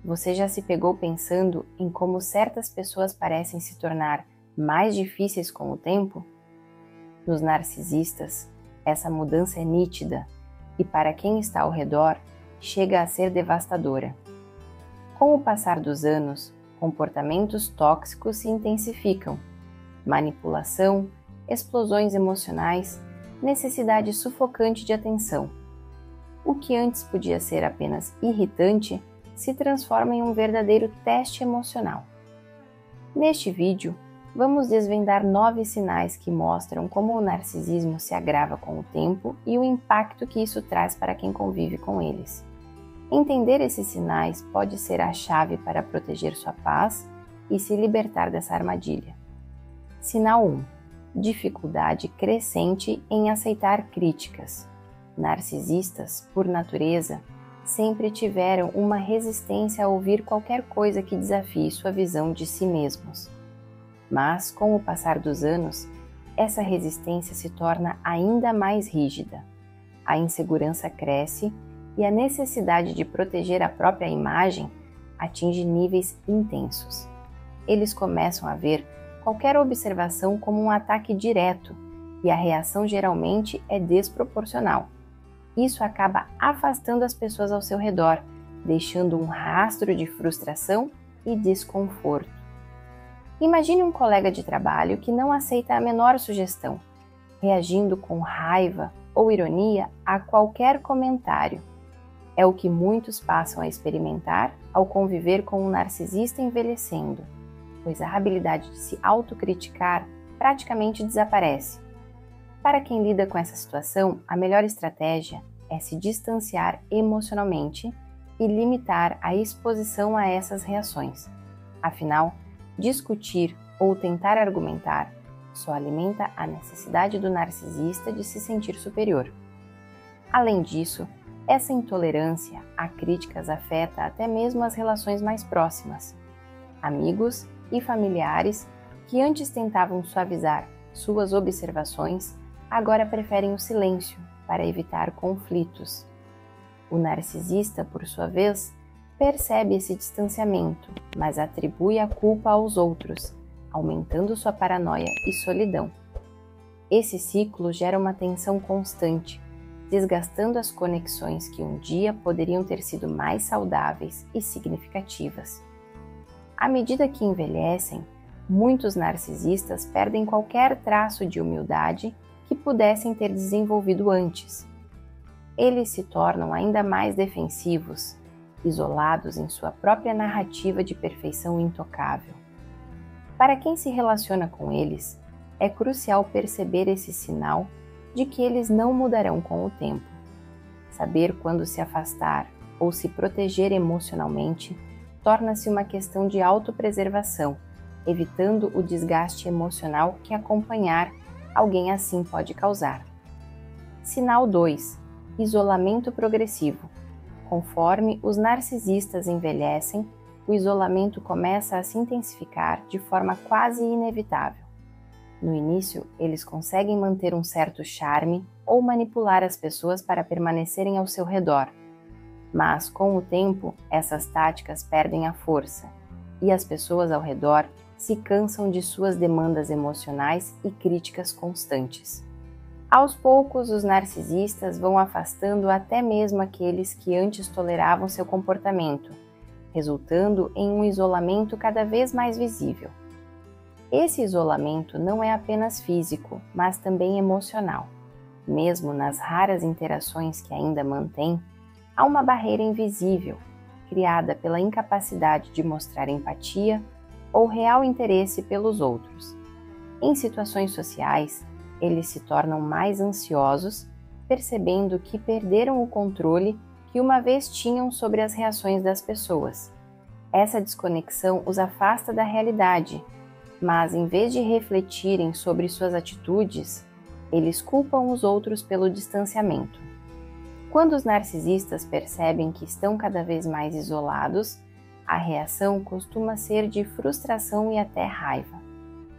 Você já se pegou pensando em como certas pessoas parecem se tornar mais difíceis com o tempo? Nos narcisistas, essa mudança é nítida e, para quem está ao redor, chega a ser devastadora. Com o passar dos anos, comportamentos tóxicos se intensificam. Manipulação, explosões emocionais, necessidade sufocante de atenção. O que antes podia ser apenas irritante se transforma em um verdadeiro teste emocional. Neste vídeo, vamos desvendar 9 sinais que mostram como o narcisismo se agrava com o tempo e o impacto que isso traz para quem convive com eles. Entender esses sinais pode ser a chave para proteger sua paz e se libertar dessa armadilha. Sinal 1. Dificuldade crescente em aceitar críticas. Narcisistas, por natureza, sempre tiveram uma resistência a ouvir qualquer coisa que desafie sua visão de si mesmos. Mas, com o passar dos anos, essa resistência se torna ainda mais rígida. A insegurança cresce e a necessidade de proteger a própria imagem atinge níveis intensos. Eles começam a ver qualquer observação como um ataque direto e a reação geralmente é desproporcional. Isso acaba afastando as pessoas ao seu redor, deixando um rastro de frustração e desconforto. Imagine um colega de trabalho que não aceita a menor sugestão, reagindo com raiva ou ironia a qualquer comentário. É o que muitos passam a experimentar ao conviver com um narcisista envelhecendo, pois a habilidade de se autocriticar praticamente desaparece. Para quem lida com essa situação, a melhor estratégia é se distanciar emocionalmente e limitar a exposição a essas reações. Afinal, discutir ou tentar argumentar só alimenta a necessidade do narcisista de se sentir superior. Além disso, essa intolerância a críticas afeta até mesmo as relações mais próximas. Amigos e familiares que antes tentavam suavizar suas observações, agora preferem o silêncio para evitar conflitos. O narcisista, por sua vez, percebe esse distanciamento, mas atribui a culpa aos outros, aumentando sua paranoia e solidão. Esse ciclo gera uma tensão constante, desgastando as conexões que um dia poderiam ter sido mais saudáveis e significativas. À medida que envelhecem, muitos narcisistas perdem qualquer traço de humildade que pudessem ter desenvolvido antes. Eles se tornam ainda mais defensivos, isolados em sua própria narrativa de perfeição intocável. Para quem se relaciona com eles, é crucial perceber esse sinal de que eles não mudarão com o tempo. Saber quando se afastar ou se proteger emocionalmente torna-se uma questão de autopreservação, evitando o desgaste emocional que acompanhar alguém assim pode causar. Sinal 2. Isolamento progressivo. Conforme os narcisistas envelhecem, o isolamento começa a se intensificar de forma quase inevitável. No início, eles conseguem manter um certo charme ou manipular as pessoas para permanecerem ao seu redor. Mas, com o tempo, essas táticas perdem a força e as pessoas ao redor se cansam de suas demandas emocionais e críticas constantes. Aos poucos, os narcisistas vão afastando até mesmo aqueles que antes toleravam seu comportamento, resultando em um isolamento cada vez mais visível. Esse isolamento não é apenas físico, mas também emocional. Mesmo nas raras interações que ainda mantém, há uma barreira invisível, criada pela incapacidade de mostrar empatia ou real interesse pelos outros. Em situações sociais, eles se tornam mais ansiosos, percebendo que perderam o controle que uma vez tinham sobre as reações das pessoas. Essa desconexão os afasta da realidade, mas em vez de refletirem sobre suas atitudes, eles culpam os outros pelo distanciamento. Quando os narcisistas percebem que estão cada vez mais isolados, a reação costuma ser de frustração e até raiva.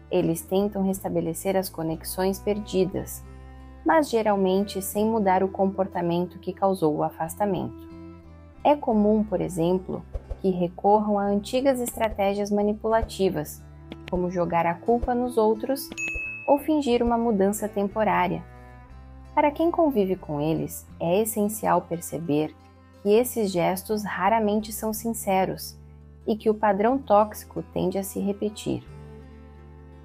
Eles tentam restabelecer as conexões perdidas, mas geralmente sem mudar o comportamento que causou o afastamento. É comum, por exemplo, que que recorram a antigas estratégias manipulativas, como jogar a culpa nos outros ou fingir uma mudança temporária. Para quem convive com eles, é essencial perceber que esses gestos raramente são sinceros e que o padrão tóxico tende a se repetir.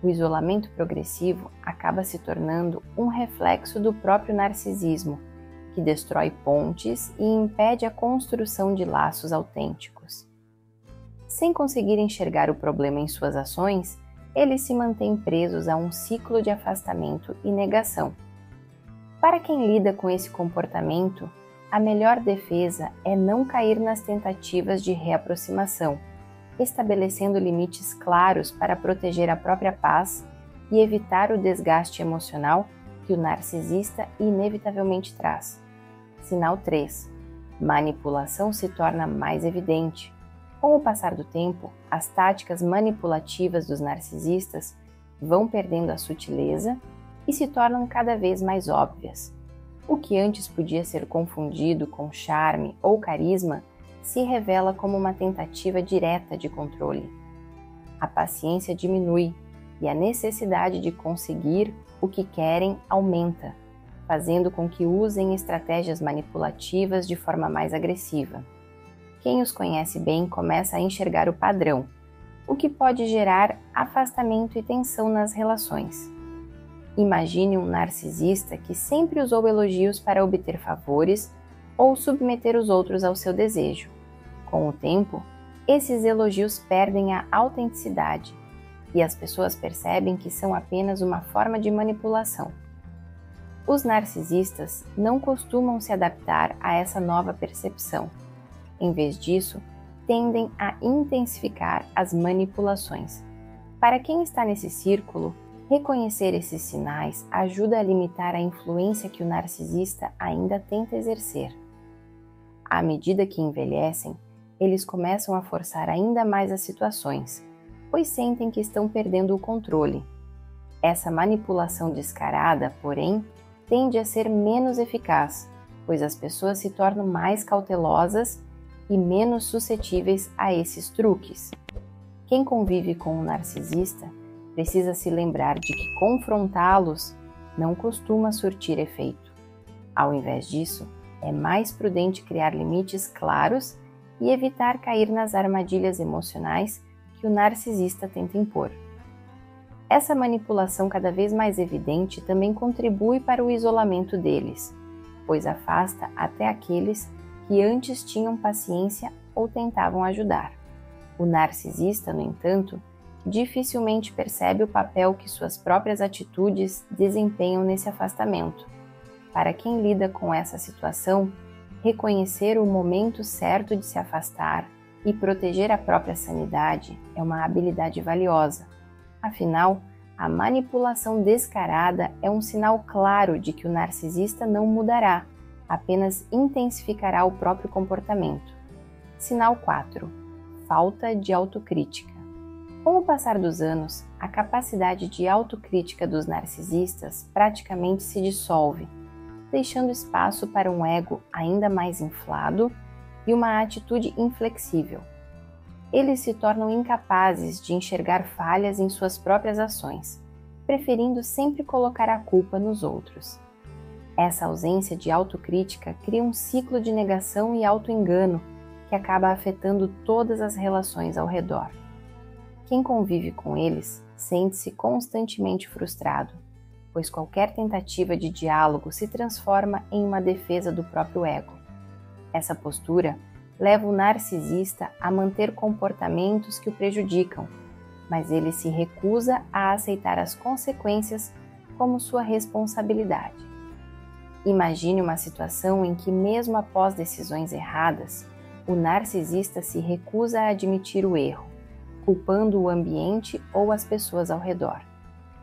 O isolamento progressivo acaba se tornando um reflexo do próprio narcisismo, que destrói pontes e impede a construção de laços autênticos. Sem conseguir enxergar o problema em suas ações, eles se mantêm presos a um ciclo de afastamento e negação. Para quem lida com esse comportamento, a melhor defesa é não cair nas tentativas de reaproximação, estabelecendo limites claros para proteger a própria paz e evitar o desgaste emocional que o narcisista inevitavelmente traz. Sinal 3. Manipulação se torna mais evidente. Com o passar do tempo, as táticas manipulativas dos narcisistas vão perdendo a sutileza e se tornam cada vez mais óbvias. O que antes podia ser confundido com charme ou carisma se revela como uma tentativa direta de controle. A paciência diminui e a necessidade de conseguir o que querem aumenta, fazendo com que usem estratégias manipulativas de forma mais agressiva. Quem os conhece bem começa a enxergar o padrão, o que pode gerar afastamento e tensão nas relações. Imagine um narcisista que sempre usou elogios para obter favores ou submeter os outros ao seu desejo. Com o tempo, esses elogios perdem a autenticidade e as pessoas percebem que são apenas uma forma de manipulação. Os narcisistas não costumam se adaptar a essa nova percepção. Em vez disso, tendem a intensificar as manipulações. Para quem está nesse círculo, reconhecer esses sinais ajuda a limitar a influência que o narcisista ainda tenta exercer. À medida que envelhecem, eles começam a forçar ainda mais as situações, pois sentem que estão perdendo o controle. Essa manipulação descarada, porém, tende a ser menos eficaz, pois as pessoas se tornam mais cautelosas e menos suscetíveis a esses truques. Quem convive com um narcisista precisa se lembrar de que confrontá-los não costuma surtir efeito. Ao invés disso, é mais prudente criar limites claros e evitar cair nas armadilhas emocionais que o narcisista tenta impor. Essa manipulação cada vez mais evidente também contribui para o isolamento deles, pois afasta até aqueles que antes tinham paciência ou tentavam ajudar. O narcisista, no entanto, dificilmente percebe o papel que suas próprias atitudes desempenham nesse afastamento. Para quem lida com essa situação, reconhecer o momento certo de se afastar e proteger a própria sanidade é uma habilidade valiosa. Afinal, a manipulação descarada é um sinal claro de que o narcisista não mudará, apenas intensificará o próprio comportamento. Sinal 4. Falta de autocrítica. Com o passar dos anos, a capacidade de autocrítica dos narcisistas praticamente se dissolve, deixando espaço para um ego ainda mais inflado e uma atitude inflexível. Eles se tornam incapazes de enxergar falhas em suas próprias ações, preferindo sempre colocar a culpa nos outros. Essa ausência de autocrítica cria um ciclo de negação e autoengano que acaba afetando todas as relações ao redor. Quem convive com eles sente-se constantemente frustrado, pois qualquer tentativa de diálogo se transforma em uma defesa do próprio ego. Essa postura leva o narcisista a manter comportamentos que o prejudicam, mas ele se recusa a aceitar as consequências como sua responsabilidade. Imagine uma situação em que, mesmo após decisões erradas, o narcisista se recusa a admitir o erro, culpando o ambiente ou as pessoas ao redor.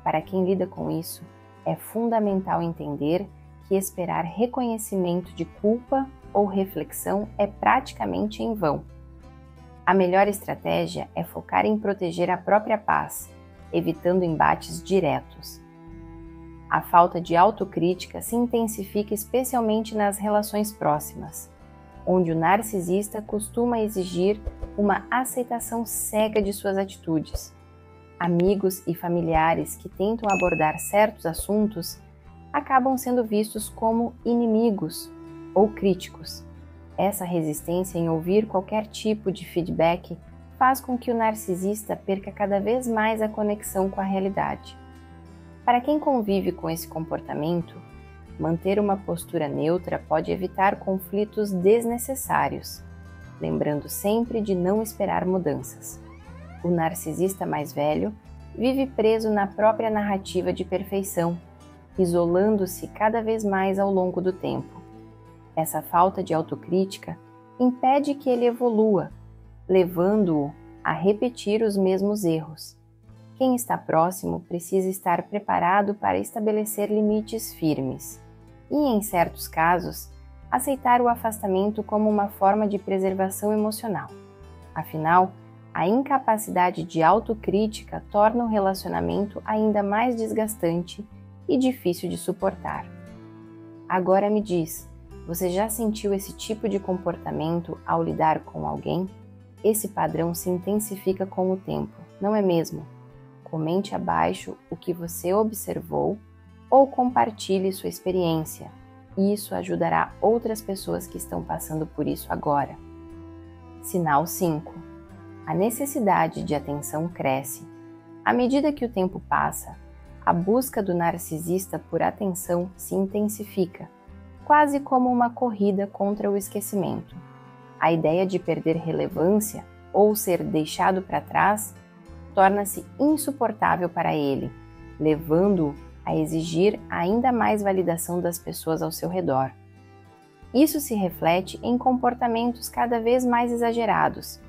Para quem lida com isso, é fundamental entender que esperar reconhecimento de culpa ou reflexão é praticamente em vão. A melhor estratégia é focar em proteger a própria paz, evitando embates diretos. A falta de autocrítica se intensifica especialmente nas relações próximas, onde o narcisista costuma exigir uma aceitação cega de suas atitudes. Amigos e familiares que tentam abordar certos assuntos acabam sendo vistos como inimigos ou críticos. Essa resistência em ouvir qualquer tipo de feedback faz com que o narcisista perca cada vez mais a conexão com a realidade. Para quem convive com esse comportamento, manter uma postura neutra pode evitar conflitos desnecessários, lembrando sempre de não esperar mudanças. O narcisista mais velho vive preso na própria narrativa de perfeição, isolando-se cada vez mais ao longo do tempo. Essa falta de autocrítica impede que ele evolua, levando-o a repetir os mesmos erros. Quem está próximo precisa estar preparado para estabelecer limites firmes e, em certos casos, aceitar o afastamento como uma forma de preservação emocional. Afinal, a incapacidade de autocrítica torna o relacionamento ainda mais desgastante e difícil de suportar. Agora me diz, você já sentiu esse tipo de comportamento ao lidar com alguém? Esse padrão se intensifica com o tempo, não é mesmo? Comente abaixo o que você observou ou compartilhe sua experiência. Isso ajudará outras pessoas que estão passando por isso agora. Sinal 5. A necessidade de atenção cresce. À medida que o tempo passa, a busca do narcisista por atenção se intensifica, quase como uma corrida contra o esquecimento. A ideia de perder relevância ou ser deixado para trás torna-se insuportável para ele, levando-o a exigir ainda mais validação das pessoas ao seu redor. Isso se reflete em comportamentos cada vez mais exagerados,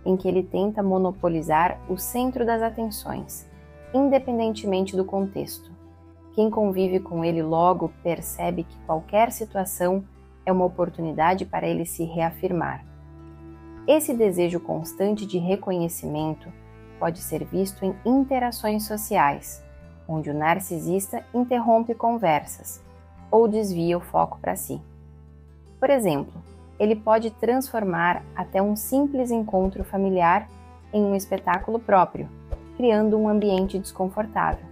em que ele tenta monopolizar o centro das atenções, independentemente do contexto. Quem convive com ele logo percebe que qualquer situação é uma oportunidade para ele se reafirmar. Esse desejo constante de reconhecimento pode ser visto em interações sociais, onde o narcisista interrompe conversas ou desvia o foco para si. Por exemplo, ele pode transformar até um simples encontro familiar em um espetáculo próprio, criando um ambiente desconfortável.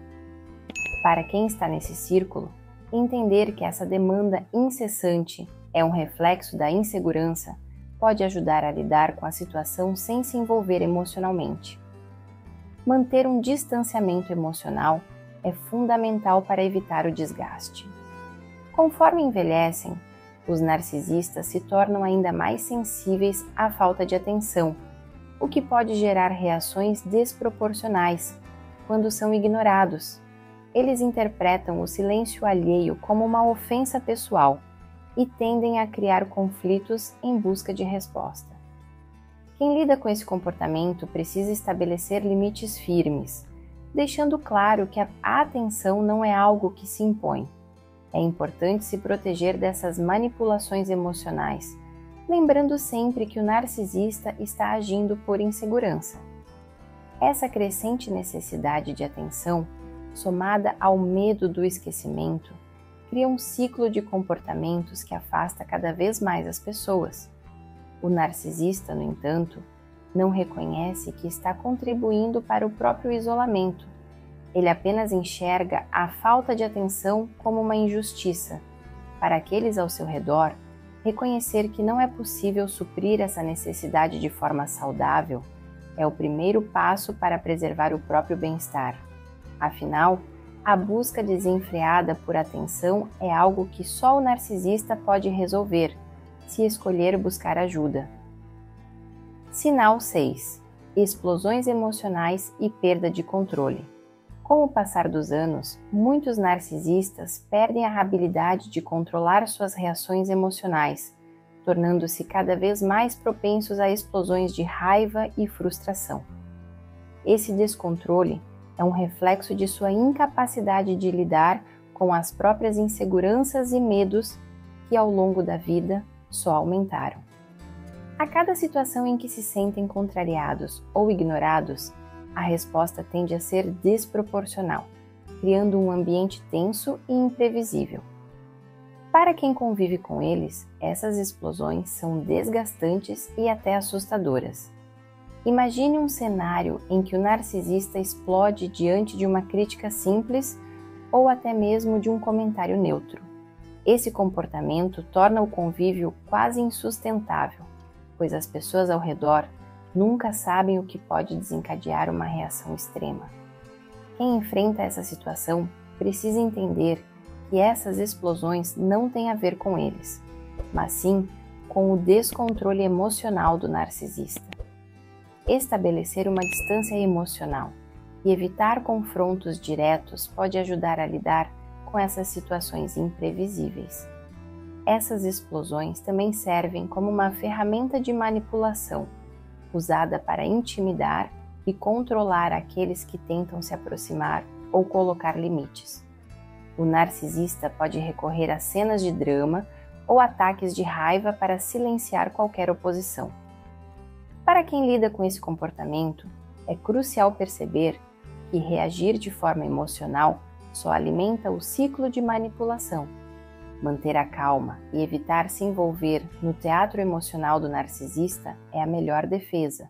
Para quem está nesse círculo, entender que essa demanda incessante é um reflexo da insegurança pode ajudar a lidar com a situação sem se envolver emocionalmente. Manter um distanciamento emocional é fundamental para evitar o desgaste. Conforme envelhecem, os narcisistas se tornam ainda mais sensíveis à falta de atenção, o que pode gerar reações desproporcionais quando são ignorados. Eles interpretam o silêncio alheio como uma ofensa pessoal e tendem a criar conflitos em busca de resposta. Quem lida com esse comportamento precisa estabelecer limites firmes, deixando claro que a atenção não é algo que se impõe. É importante se proteger dessas manipulações emocionais, lembrando sempre que o narcisista está agindo por insegurança. Essa crescente necessidade de atenção, somada ao medo do esquecimento, cria um ciclo de comportamentos que afasta cada vez mais as pessoas. O narcisista, no entanto, não reconhece que está contribuindo para o próprio isolamento. Ele apenas enxerga a falta de atenção como uma injustiça. Para aqueles ao seu redor, reconhecer que não é possível suprir essa necessidade de forma saudável é o primeiro passo para preservar o próprio bem-estar. Afinal, a busca desenfreada por atenção é algo que só o narcisista pode resolver, se escolher buscar ajuda. Sinal 6. Explosões emocionais e perda de controle. Com o passar dos anos, muitos narcisistas perdem a habilidade de controlar suas reações emocionais, tornando-se cada vez mais propensos a explosões de raiva e frustração. Esse descontrole é um reflexo de sua incapacidade de lidar com as próprias inseguranças e medos que, ao longo da vida, só aumentaram. A cada situação em que se sentem contrariados ou ignorados, a resposta tende a ser desproporcional, criando um ambiente tenso e imprevisível. Para quem convive com eles, essas explosões são desgastantes e até assustadoras. Imagine um cenário em que o narcisista explode diante de uma crítica simples ou até mesmo de um comentário neutro. Esse comportamento torna o convívio quase insustentável, pois as pessoas ao redor nunca sabem o que pode desencadear uma reação extrema. Quem enfrenta essa situação precisa entender que essas explosões não têm a ver com eles, mas sim com o descontrole emocional do narcisista. Estabelecer uma distância emocional e evitar confrontos diretos pode ajudar a lidar com essas situações imprevisíveis. Essas explosões também servem como uma ferramenta de manipulação, usada para intimidar e controlar aqueles que tentam se aproximar ou colocar limites. O narcisista pode recorrer a cenas de drama ou ataques de raiva para silenciar qualquer oposição. Para quem lida com esse comportamento, é crucial perceber que reagir de forma emocional só alimenta o ciclo de manipulação. Manter a calma e evitar se envolver no teatro emocional do narcisista é a melhor defesa.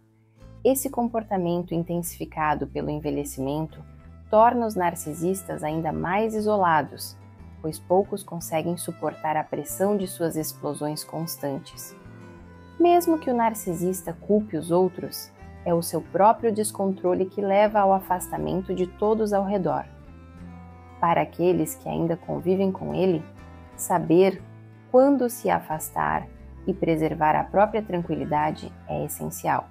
Esse comportamento intensificado pelo envelhecimento torna os narcisistas ainda mais isolados, pois poucos conseguem suportar a pressão de suas explosões constantes. Mesmo que o narcisista culpe os outros, é o seu próprio descontrole que leva ao afastamento de todos ao redor. Para aqueles que ainda convivem com ele, saber quando se afastar e preservar a própria tranquilidade é essencial.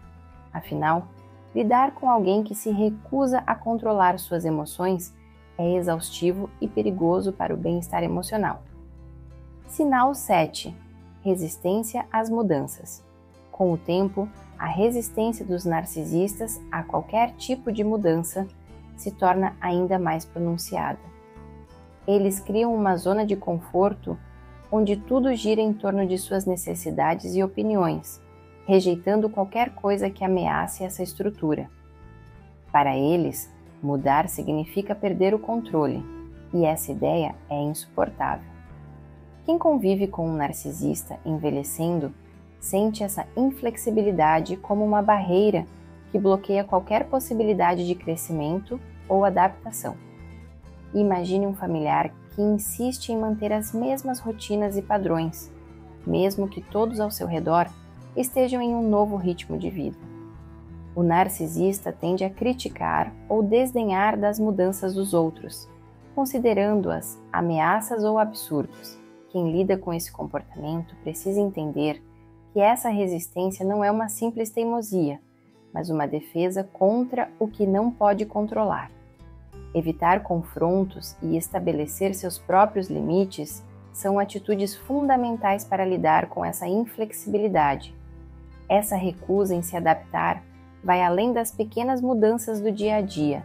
Afinal, lidar com alguém que se recusa a controlar suas emoções é exaustivo e perigoso para o bem-estar emocional. Sinal 7. Resistência às mudanças. Com o tempo, a resistência dos narcisistas a qualquer tipo de mudança se torna ainda mais pronunciada. Eles criam uma zona de conforto onde tudo gira em torno de suas necessidades e opiniões, rejeitando qualquer coisa que ameace essa estrutura. Para eles, mudar significa perder o controle, e essa ideia é insuportável. Quem convive com um narcisista envelhecendo sente essa inflexibilidade como uma barreira que bloqueia qualquer possibilidade de crescimento ou adaptação. Imagine um familiar que insiste em manter as mesmas rotinas e padrões, mesmo que todos ao seu redor estejam em um novo ritmo de vida. O narcisista tende a criticar ou desdenhar das mudanças dos outros, considerando-as ameaças ou absurdos. Quem lida com esse comportamento precisa entender que essa resistência não é uma simples teimosia, mas uma defesa contra o que não pode controlar. Evitar confrontos e estabelecer seus próprios limites são atitudes fundamentais para lidar com essa inflexibilidade. Essa recusa em se adaptar vai além das pequenas mudanças do dia a dia.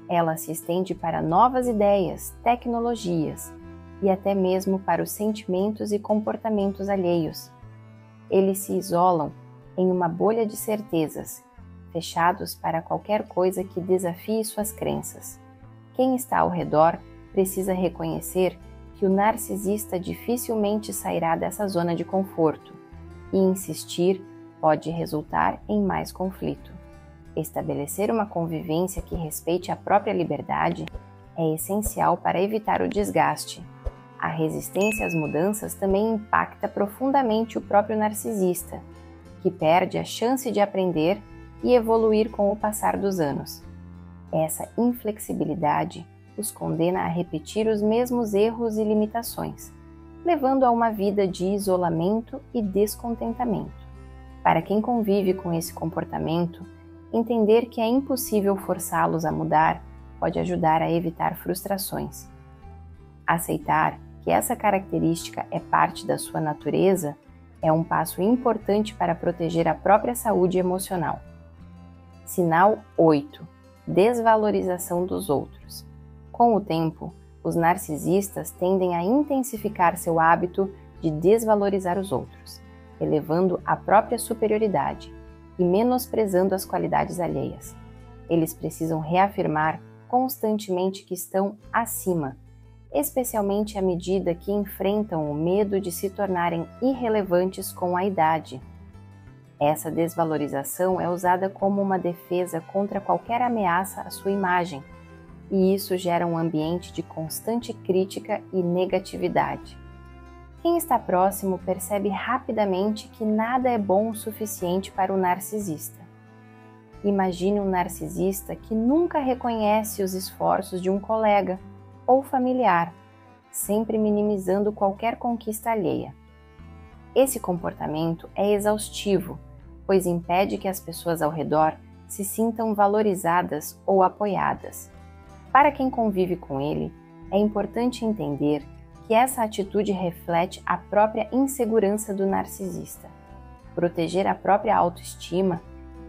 Ela se estende para novas ideias, tecnologias e até mesmo para os sentimentos e comportamentos alheios. Eles se isolam em uma bolha de certezas, fechados para qualquer coisa que desafie suas crenças. Quem está ao redor precisa reconhecer que o narcisista dificilmente sairá dessa zona de conforto, e insistir pode resultar em mais conflito. Estabelecer uma convivência que respeite a própria liberdade é essencial para evitar o desgaste. A resistência às mudanças também impacta profundamente o próprio narcisista, que perde a chance de aprender e evoluir com o passar dos anos. Essa inflexibilidade os condena a repetir os mesmos erros e limitações, levando a uma vida de isolamento e descontentamento. Para quem convive com esse comportamento, entender que é impossível forçá-los a mudar pode ajudar a evitar frustrações. Aceitar que essa característica é parte da sua natureza é um passo importante para proteger a própria saúde emocional. Sinal 8. Desvalorização dos outros. Com o tempo, os narcisistas tendem a intensificar seu hábito de desvalorizar os outros, elevando a própria superioridade e menosprezando as qualidades alheias. Eles precisam reafirmar constantemente que estão acima, especialmente à medida que enfrentam o medo de se tornarem irrelevantes com a idade. Essa desvalorização é usada como uma defesa contra qualquer ameaça à sua imagem, e isso gera um ambiente de constante crítica e negatividade. Quem está próximo percebe rapidamente que nada é bom o suficiente para o narcisista. Imagine um narcisista que nunca reconhece os esforços de um colega ou familiar, sempre minimizando qualquer conquista alheia. Esse comportamento é exaustivo, pois impede que as pessoas ao redor se sintam valorizadas ou apoiadas. Para quem convive com ele, é importante entender que essa atitude reflete a própria insegurança do narcisista. Proteger a própria autoestima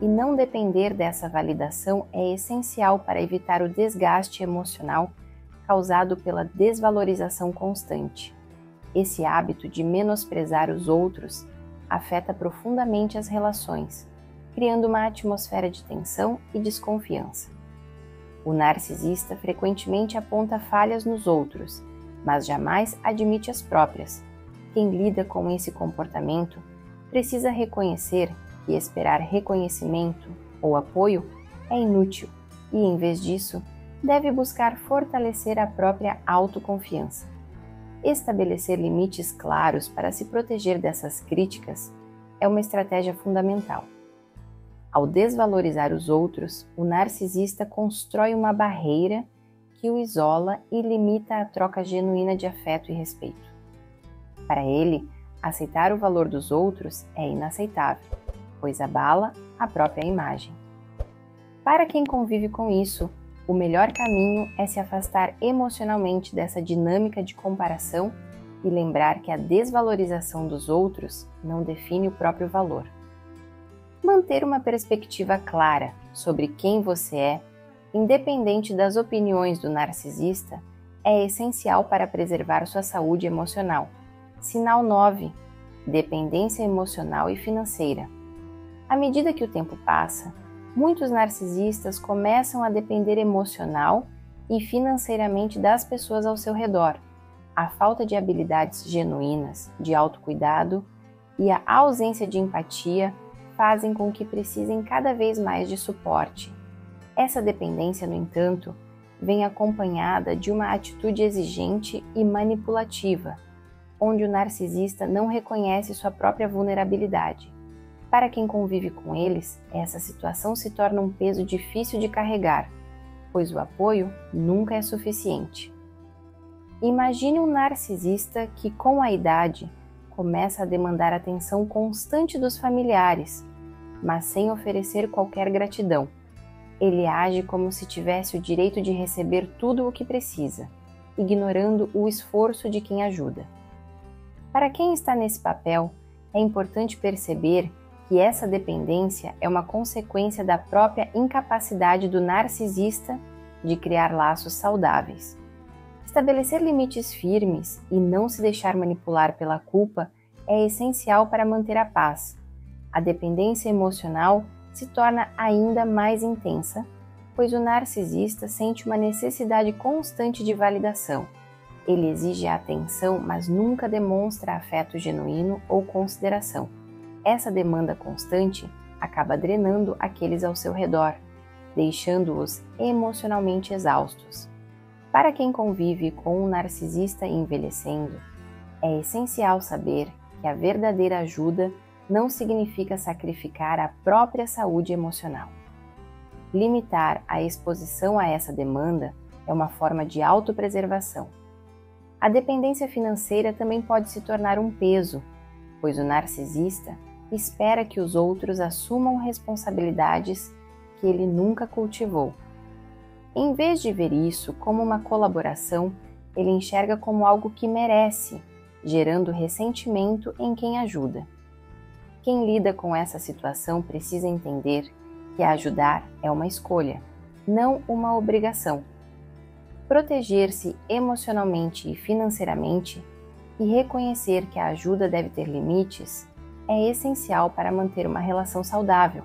e não depender dessa validação é essencial para evitar o desgaste emocional causado pela desvalorização constante. Esse hábito de menosprezar os outros afeta profundamente as relações, criando uma atmosfera de tensão e desconfiança. O narcisista frequentemente aponta falhas nos outros, mas jamais admite as próprias. Quem lida com esse comportamento precisa reconhecer que esperar reconhecimento ou apoio é inútil e, em vez disso, deve buscar fortalecer a própria autoconfiança. Estabelecer limites claros para se proteger dessas críticas é uma estratégia fundamental. Ao desvalorizar os outros, o narcisista constrói uma barreira que o isola e limita a troca genuína de afeto e respeito. Para ele, aceitar o valor dos outros é inaceitável, pois abala a própria imagem. Para quem convive com isso, o melhor caminho é se afastar emocionalmente dessa dinâmica de comparação e lembrar que a desvalorização dos outros não define o próprio valor. Manter uma perspectiva clara sobre quem você é, independente das opiniões do narcisista, é essencial para preservar sua saúde emocional. Sinal 9. Dependência emocional e financeira. À medida que o tempo passa, muitos narcisistas começam a depender emocional e financeiramente das pessoas ao seu redor. A falta de habilidades genuínas, de autocuidado e a ausência de empatia fazem com que precisem cada vez mais de suporte. Essa dependência, no entanto, vem acompanhada de uma atitude exigente e manipulativa, onde o narcisista não reconhece sua própria vulnerabilidade. Para quem convive com eles, essa situação se torna um peso difícil de carregar, pois o apoio nunca é suficiente. Imagine um narcisista que, com a idade, começa a demandar atenção constante dos familiares, mas sem oferecer qualquer gratidão. Ele age como se tivesse o direito de receber tudo o que precisa, ignorando o esforço de quem ajuda. Para quem está nesse papel, é importante perceber que essa dependência é uma consequência da própria incapacidade do narcisista de criar laços saudáveis. Estabelecer limites firmes e não se deixar manipular pela culpa é essencial para manter a paz. A dependência emocional se torna ainda mais intensa, pois o narcisista sente uma necessidade constante de validação. Ele exige a atenção, mas nunca demonstra afeto genuíno ou consideração. Essa demanda constante acaba drenando aqueles ao seu redor, deixando-os emocionalmente exaustos. Para quem convive com um narcisista envelhecendo, é essencial saber que a verdadeira ajuda não significa sacrificar a própria saúde emocional. Limitar a exposição a essa demanda é uma forma de autopreservação. A dependência financeira também pode se tornar um peso, pois o narcisista espera que os outros assumam responsabilidades que ele nunca cultivou. Em vez de ver isso como uma colaboração, ele enxerga como algo que merece, gerando ressentimento em quem ajuda. Quem lida com essa situação precisa entender que ajudar é uma escolha, não uma obrigação. Proteger-se emocionalmente e financeiramente e reconhecer que a ajuda deve ter limites é essencial para manter uma relação saudável.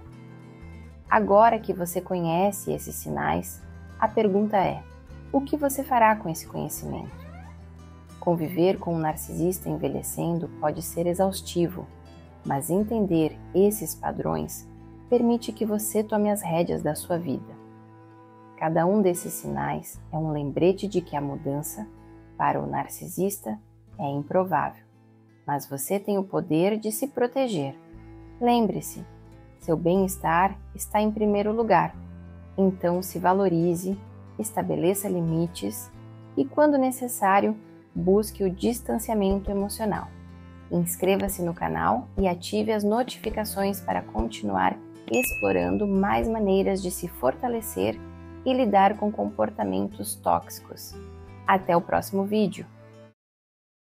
Agora que você conhece esses sinais, a pergunta é: o que você fará com esse conhecimento? Conviver com um narcisista envelhecendo pode ser exaustivo, mas entender esses padrões permite que você tome as rédeas da sua vida. Cada um desses sinais é um lembrete de que a mudança, para o narcisista, é improvável, mas você tem o poder de se proteger. Lembre-se, seu bem-estar está em primeiro lugar, então se valorize, estabeleça limites e, quando necessário, busque o distanciamento emocional. Inscreva-se no canal e ative as notificações para continuar explorando mais maneiras de se fortalecer e lidar com comportamentos tóxicos. Até o próximo vídeo!